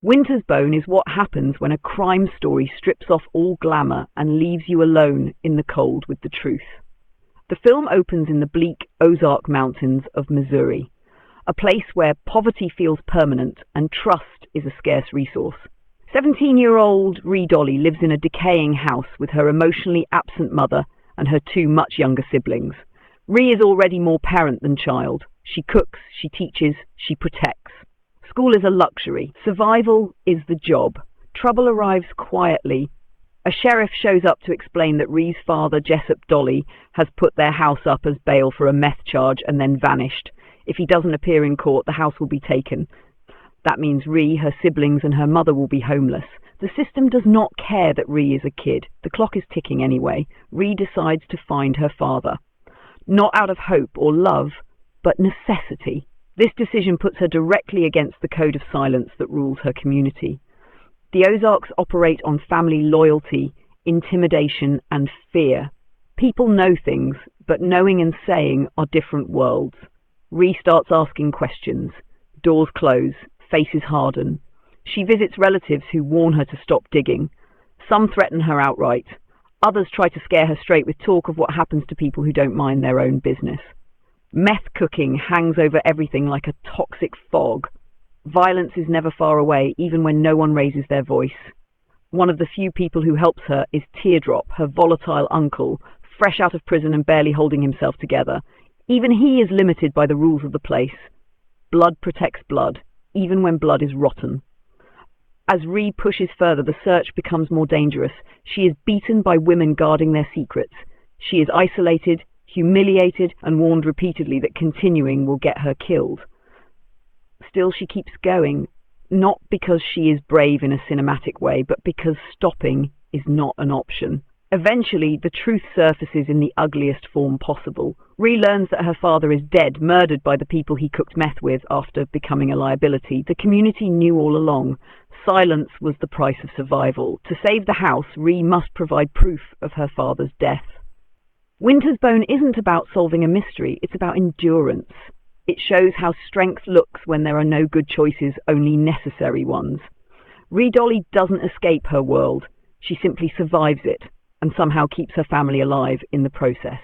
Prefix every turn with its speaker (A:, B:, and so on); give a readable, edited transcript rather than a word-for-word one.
A: Winter's Bone is what happens when a crime story strips off all glamour and leaves you alone in the cold with the truth. The film opens in the bleak Ozark Mountains of Missouri, a place where poverty feels permanent and trust is a scarce resource. 17-year-old Ree Dolly lives in a decaying house with her emotionally absent mother and her two much younger siblings. Ree is already more parent than child. She cooks, she teaches, she protects. School is a luxury. Survival is the job. Trouble arrives quietly. A sheriff shows up to explain that Ree's father, Jessup Dolly, has put their house up as bail for a meth charge and then vanished. If he doesn't appear in court, the house will be taken. That means Ree, her siblings, and her mother will be homeless. The system does not care that Ree is a kid. The clock is ticking anyway. Ree decides to find her father. Not out of hope or love, but necessity. This decision puts her directly against the code of silence that rules her community. The Ozarks operate on family loyalty, intimidation, and fear. People know things, but knowing and saying are different worlds. Ree starts asking questions. Doors close, faces harden. She visits relatives who warn her to stop digging. Some threaten her outright. Others try to scare her straight with talk of what happens to people who don't mind their own business. Meth cooking hangs over everything like a toxic fog. Violence is never far away, even when no one raises their voice. One of the few people who helps her is Teardrop, her volatile uncle, fresh out of prison and barely holding himself together. Even he is limited by the rules of the place. Blood protects blood, even when blood is rotten. As Ree pushes further, the search becomes more dangerous. She is beaten by women guarding their secrets. She is isolated, humiliated, and warned repeatedly that continuing will get her killed. Still, she keeps going, not because she is brave in a cinematic way, but because stopping is not an option. Eventually, the truth surfaces in the ugliest form possible. Ree learns that her father is dead, murdered by the people he cooked meth with after becoming a liability. The community knew all along. Silence was the price of survival. To save the house, Ree must provide proof of her father's death. Winter's Bone isn't about solving a mystery, it's about endurance. It shows how strength looks when there are no good choices, only necessary ones. Ree Dolly doesn't escape her world. She simply survives it and somehow keeps her family alive in the process.